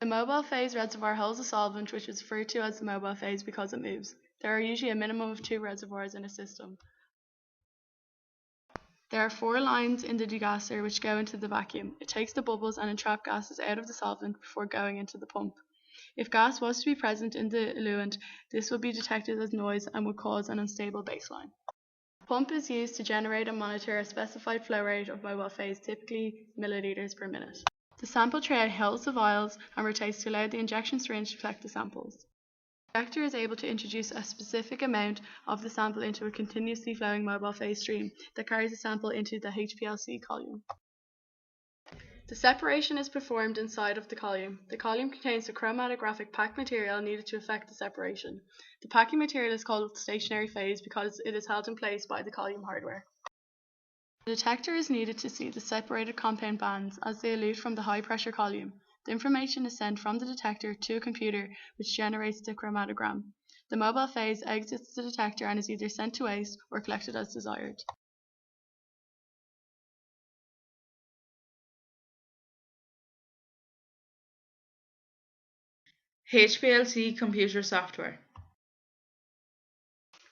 The mobile phase reservoir holds a solvent which is referred to as the mobile phase because it moves. There are usually a minimum of 2 reservoirs in a system. There are 4 lines in the degasser which go into the vacuum. It takes the bubbles and entrapped gases out of the solvent before going into the pump. If gas was to be present in the eluent, this would be detected as noise and would cause an unstable baseline. The pump is used to generate and monitor a specified flow rate of mobile phase, typically milliliters per minute. The sample tray holds the vials and rotates to allow the injection syringe to collect the samples. The injector is able to introduce a specific amount of the sample into a continuously flowing mobile phase stream that carries the sample into the HPLC column. The separation is performed inside of the column. The column contains the chromatographic packed material needed to effect the separation. The packing material is called stationary phase because it is held in place by the column hardware. The detector is needed to see the separated compound bands as they elute from the high pressure column. The information is sent from the detector to a computer which generates the chromatogram. The mobile phase exits the detector and is either sent to waste or collected as desired. HPLC computer software.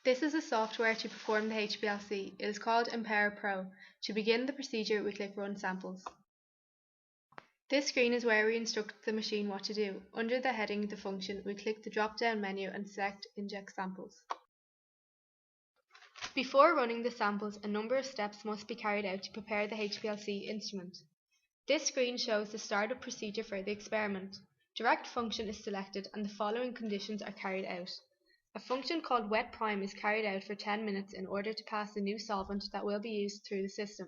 This is a software to perform the HPLC. It is called Empower Pro. To begin the procedure, we click Run Samples. This screen is where we instruct the machine what to do. Under the heading The Function, we click the drop-down menu and select Inject Samples. Before running the samples, a number of steps must be carried out to prepare the HPLC instrument. This screen shows the startup procedure for the experiment. Direct function is selected and the following conditions are carried out. A function called wet prime is carried out for 10 minutes in order to pass the new solvent that will be used through the system.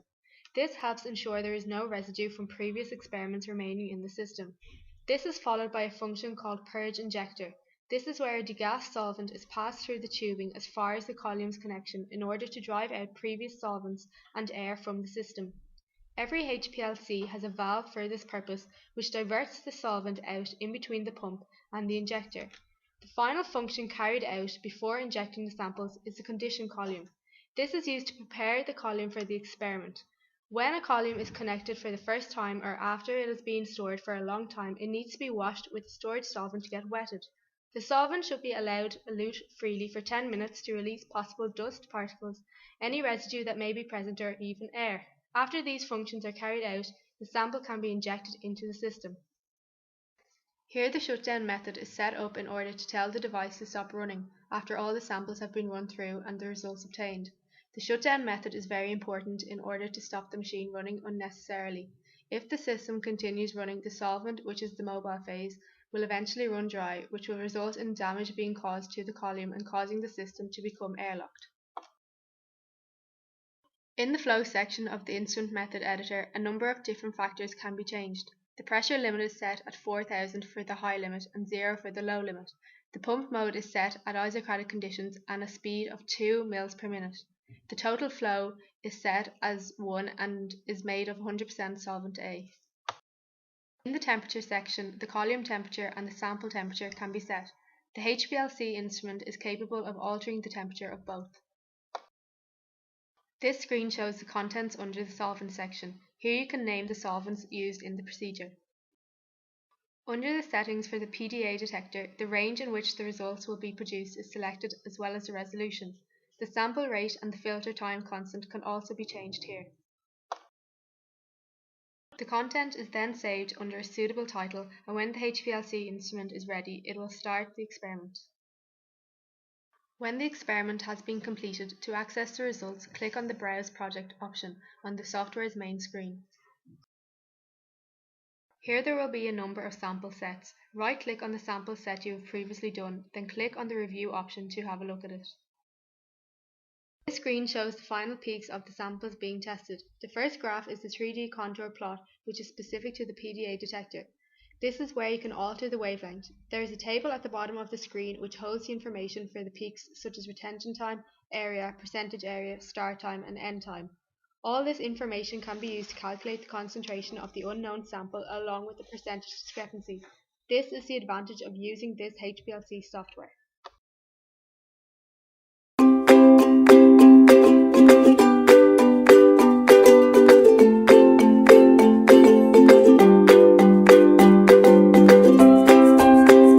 This helps ensure there is no residue from previous experiments remaining in the system. This is followed by a function called purge injector. This is where a degassed solvent is passed through the tubing as far as the column's connection in order to drive out previous solvents and air from the system. Every HPLC has a valve for this purpose which diverts the solvent out in between the pump and the injector. The final function carried out before injecting the samples is the condition column. This is used to prepare the column for the experiment. When a column is connected for the first time or after it has been stored for a long time, it needs to be washed with the stored solvent to get wetted. The solvent should be allowed to elute freely for 10 minutes to release possible dust particles, any residue that may be present, or even air. After these functions are carried out, the sample can be injected into the system. Here the shutdown method is set up in order to tell the device to stop running after all the samples have been run through and the results obtained. The shutdown method is very important in order to stop the machine running unnecessarily. If the system continues running, the solvent, which is the mobile phase, will eventually run dry, which will result in damage being caused to the column and causing the system to become airlocked. In the flow section of the instrument method editor, a number of different factors can be changed. The pressure limit is set at 4000 for the high limit and 0 for the low limit. The pump mode is set at isocratic conditions and a speed of 2 mL per minute. The total flow is set as 1 and is made of 100% solvent A. In the temperature section, the column temperature and the sample temperature can be set. The HPLC instrument is capable of altering the temperature of both. This screen shows the contents under the solvent section. Here you can name the solvents used in the procedure. Under the settings for the PDA detector, the range in which the results will be produced is selected as well as the resolution. The sample rate and the filter time constant can also be changed here. The content is then saved under a suitable title, and when the HPLC instrument is ready, it will start the experiment. When the experiment has been completed, to access the results, click on the Browse Project option on the software's main screen. Here there will be a number of sample sets. Right-click on the sample set you have previously done, then click on the Review option to have a look at it. This screen shows the final peaks of the samples being tested. The first graph is the 3D contour plot, which is specific to the PDA detector. This is where you can alter the wavelength. There is a table at the bottom of the screen which holds the information for the peaks such as retention time, area, percentage area, start time and end time. All this information can be used to calculate the concentration of the unknown sample along with the percentage discrepancy. This is the advantage of using this HPLC software.